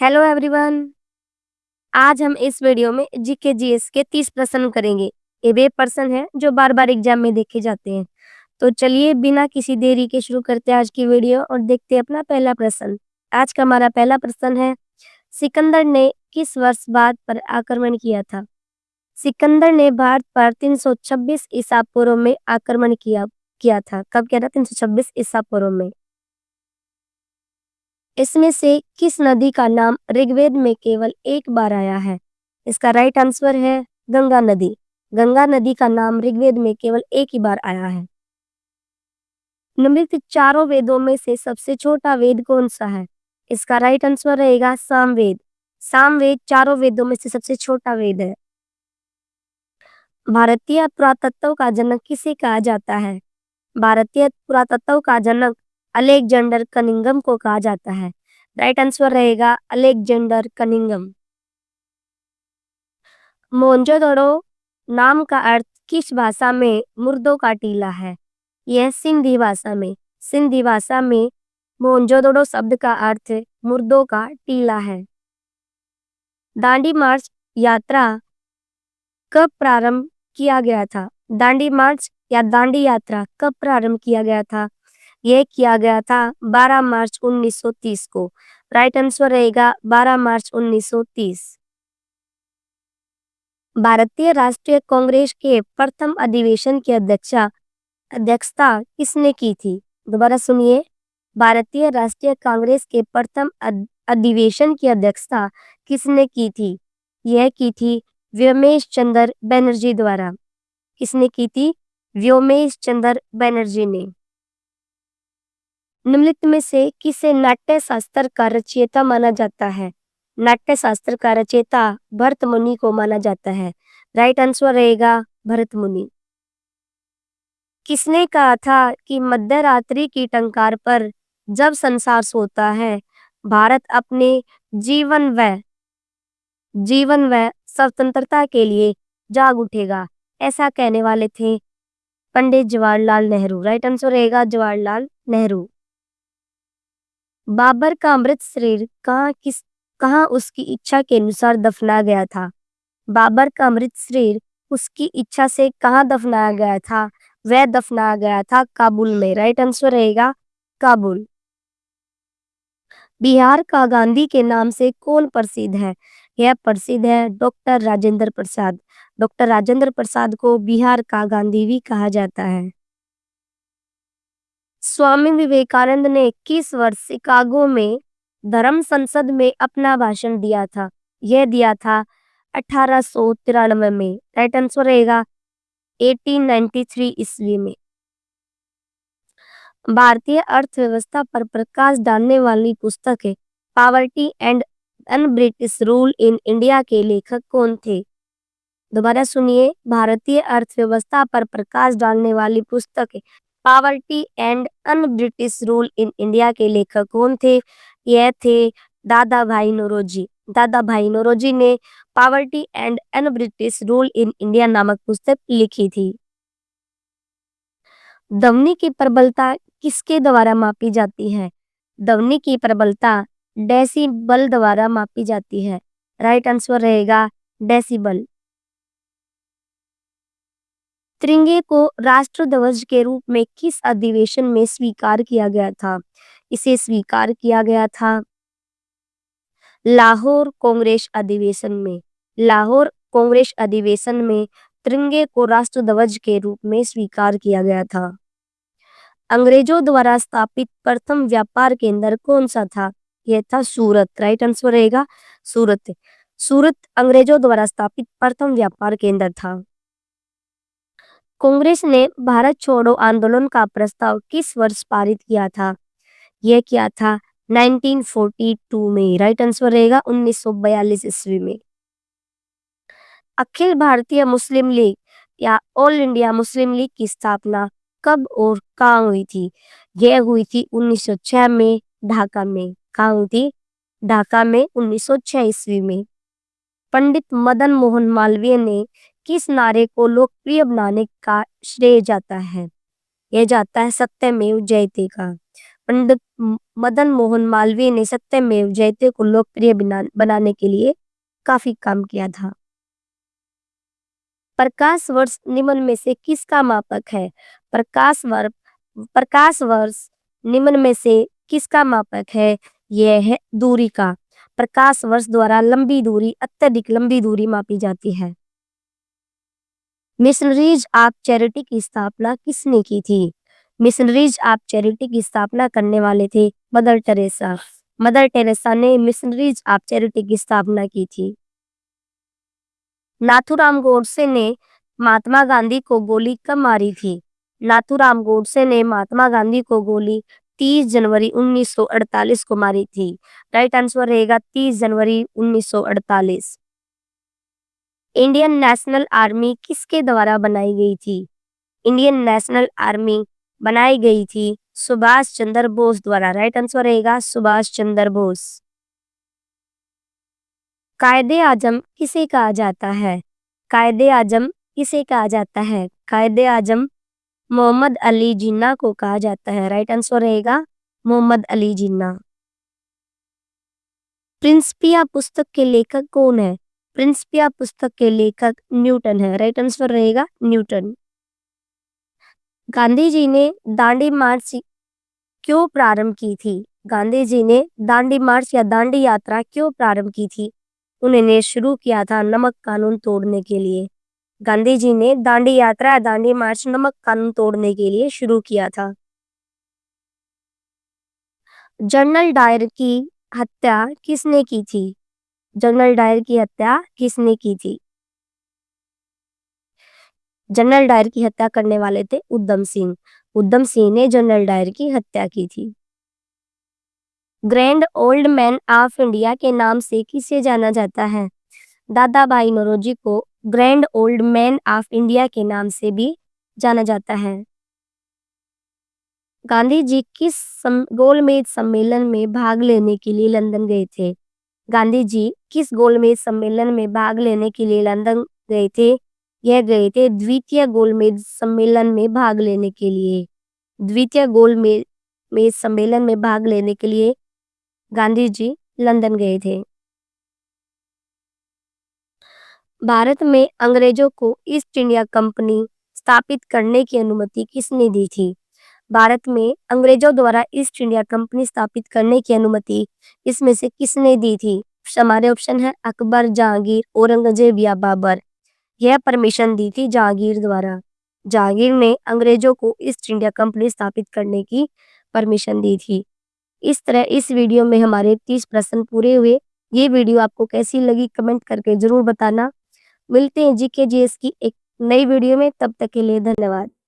Hello everyone. आज हम इस वीडियो में जीके जीएस के 30 प्रश्न करेंगे। ये वे प्रश्न हैं जो बार बार एग्जाम में देखे जाते हैं। तो चलिए बिना किसी देरी के शुरू करते हैं आज की वीडियो और देखते हैं अपना पहला प्रश्न। आज का हमारा पहला प्रश्न है, सिकंदर ने किस वर्ष भारत पर आक्रमण किया था? सिकंदर ने भारत पर 326 ईसा पूर्व में आक्रमण किया था। कब किया था? 326 ईसा पूर्व में। इसमें से किस नदी का नाम ऋग्वेद में केवल एक बार आया है? इसका राइट आंसर है गंगा नदी। गंगा नदी का नाम ऋग्वेद में केवल एक ही बार आया है। निम्नलिखित चारों वेदों में से सबसे छोटा वेद कौन सा है? इसका राइट आंसर रहेगा सामवेद। सामवेद चारों वेदों में से सबसे छोटा वेद है। भारतीय पुरातत्व का जनक किसे कहा जाता है? भारतीय पुरातत्व का जनक अलेक्जेंडर कनिंघम को कहा जाता है। राइट आंसर रहेगा अलेक्जेंडर कनिंघम। मोहनजोदड़ो नाम का अर्थ किस भाषा में मुर्दों का टीला है? यह सिंधी भाषा में मोहनजोदड़ो शब्द का अर्थ मुर्दों का टीला है। दांडी मार्च यात्रा कब प्रारंभ किया गया था? दांडी मार्च या दांडी यात्रा कब प्रारंभ किया गया था? यह किया गया था 12 मार्च 1930 को। राइट आंसर रहेगा 12 मार्च 1930। भारतीय राष्ट्रीय कांग्रेस के प्रथम अधिवेशन की अध्यक्षता किसने की थी? दोबारा सुनिए, भारतीय राष्ट्रीय कांग्रेस के प्रथम अधिवेशन की अध्यक्षता किसने की थी? यह की थी व्योमेश चंद्र बनर्जी द्वारा। किसने की थी? व्योमेश चंद्र बनर्जी ने। निम्नलिखित में से किसे नाट्य शास्त्र का रचयिता माना जाता है? नाट्य शास्त्र का रचयिता भरत मुनि को माना जाता है। राइट आंसर रहेगा भरत मुनि। किसने कहा था कि मध्यरात्रि की टंकार पर जब संसार सोता है, भारत अपने जीवन व स्वतंत्रता के लिए जाग उठेगा? ऐसा कहने वाले थे पंडित जवाहरलाल नेहरू। राइट आंसर रहेगा जवाहरलाल नेहरू। बाबर का अमृत शरीर कहाँ उसकी इच्छा के अनुसार दफनाया गया था? बाबर का अमृत शरीर उसकी इच्छा से कहाँ दफनाया गया था? वह दफनाया गया था काबुल में। राइट आंसर रहेगा काबुल। बिहार का गांधी के नाम से कौन प्रसिद्ध है? यह प्रसिद्ध है डॉक्टर राजेंद्र प्रसाद। डॉक्टर राजेंद्र प्रसाद को बिहार का गांधी भी कहा जाता है। स्वामी विवेकानंद ने किस वर्ष शिकागो में धर्म संसद में अपना भाषण दिया था? यह दिया था 1893 में। राइट आंसर रहेगा 1893 ईस्वी में। भारतीय अर्थव्यवस्था पर प्रकाश डालने वाली पुस्तक है poverty and un British rule in India के लेखक कौन थे? दोबारा सुनिए, भारतीय अर्थव्यवस्था पर प्रकाश डालने वाली पुस्तक है poverty and un British rule in India के लेखक कौन थे? यह थे दादा भाई नौरोजी। दादा भाई नौरोजी ने poverty and un British rule in India नामक पुस्तक लिखी थी। ध्वनि की प्रबलता किसके द्वारा मापी जाती है? ध्वनि की प्रबलता डेसिबल द्वारा मापी जाती है। राइट आंसर रहेगा डेसिबल। तिरंगे को राष्ट्र ध्वज के रूप में किस अधिवेशन में स्वीकार किया गया था? इसे स्वीकार किया गया था लाहौर कांग्रेस अधिवेशन में। लाहौर कांग्रेस अधिवेशन में तिरंगे को राष्ट्र ध्वज के रूप में स्वीकार किया गया था। अंग्रेजों द्वारा स्थापित प्रथम व्यापार केंद्र कौन सा था? यह था सूरत। राइट आंसर रहेगा सूरत। सूरत अंग्रेजों द्वारा स्थापित प्रथम व्यापार केंद्र था। कांग्रेस ने भारत छोड़ो आंदोलन का प्रस्ताव किस वर्ष पारित किया था? यह किया था 1942 में। राइट आंसर रहेगा 1942 ईस्वी में। अखिल भारतीय मुस्लिम लीग या ऑल इंडिया मुस्लिम लीग की स्थापना कब और कहाँ हुई थी? यह हुई थी 1906 में ढाका में। कहाँ हुई थी? ढाका में 1906 ईस्वी में। पंडित मदन मोहन मालवीय ने किस नारे को लोकप्रिय बनाने का श्रेय जाता है? यह जाता है सत्यमेव जयते का। पंडित मदन मोहन मालवीय ने सत्यमेव जयते को लोकप्रिय बनाने के लिए काफी काम किया था। प्रकाश वर्ष निम्न में से किसका मापक है? प्रकाश वर्ष निम्न में से किसका मापक है? यह है दूरी का। प्रकाश वर्ष द्वारा लंबी दूरी, अत्यधिक लंबी दूरी मापी जाती है। मिशनरीज ऑफ चैरिटी की स्थापना किसने की थी? मिशनरीज ऑफ चैरिटी की स्थापना करने वाले थे मदर टेरेसा। मदर टेरेसा ने मिशनरीज ऑफ चैरिटी की स्थापना की थी। नाथूराम गोडसे ने महात्मा गांधी को गोली कब मारी थी? नाथूराम गोडसे ने महात्मा गांधी को गोली 30 जनवरी 1948 को मारी थी। राइट आंसर रहेगा 30 जनवरी 1948। इंडियन नेशनल आर्मी किसके द्वारा बनाई गई थी? इंडियन नेशनल आर्मी बनाई गई थी सुभाष चंद्र बोस द्वारा। राइट आंसर रहेगा सुभाष चंद्र बोस। कायदे आजम किसे कहा जाता है? कायदे आजम किसे कहा जाता है? कायदे आजम मोहम्मद अली जिन्ना को कहा जाता है। राइट आंसर रहेगा मोहम्मद अली जिन्ना। प्रिंसिपिया पुस्तक के लेखक कौन है? प्रिंसिपिया पुस्तक के लेखक न्यूटन है। राइट आंसर रहेगा न्यूटन। गांधी जी ने दांडी मार्च क्यों प्रारंभ की थी? गांधी जी ने दांडी मार्च या दांडी यात्रा क्यों प्रारंभ की थी? उन्होंने शुरू किया था नमक कानून तोड़ने के लिए। गांधी जी ने दांडी यात्रा, दांडी मार्च नमक कानून तोड़ने के लिए शुरू किया था। जनरल डायर की हत्या किसने की थी? जनरल डायर की हत्या किसने की थी? जनरल डायर की हत्या करने वाले थे उधम सिंह। उधम सिंह ने जनरल डायर की हत्या की थी। Grand old man of India के नाम से किसे जाना जाता है? दादा भाई नौरोजी को grand old man of India के नाम से भी जाना जाता है। गांधी जी किस गोलमेज सम्मेलन में भाग लेने के लिए लंदन गए थे? गांधी जी किस गोलमेज सम्मेलन में भाग लेने के लिए लंदन गए थे? यह गए थे द्वितीय गोलमेज सम्मेलन में भाग लेने के लिए। द्वितीय गोलमेज सम्मेलन में भाग लेने के लिए गांधी जी लंदन गए थे। भारत में अंग्रेजों को ईस्ट इंडिया कंपनी स्थापित करने की अनुमति किसने दी थी? भारत में अंग्रेजों द्वारा ईस्ट इंडिया कंपनी स्थापित करने की अनुमति इसमें से किसने दी थी? हमारे ऑप्शन है अकबर, जहांगीर, औरंगजेब या बाबर। यह परमिशन दी थी जहांगीर द्वारा। जहांगीर ने अंग्रेजों को ईस्ट इंडिया कंपनी स्थापित करने की परमिशन दी थी। इस तरह इस वीडियो में हमारे 30 प्रश्न पूरे हुए। ये वीडियो आपको कैसी लगी कमेंट करके जरूर बताना। मिलते हैं जीके जीएस की एक नई वीडियो में, तब तक के लिए धन्यवाद।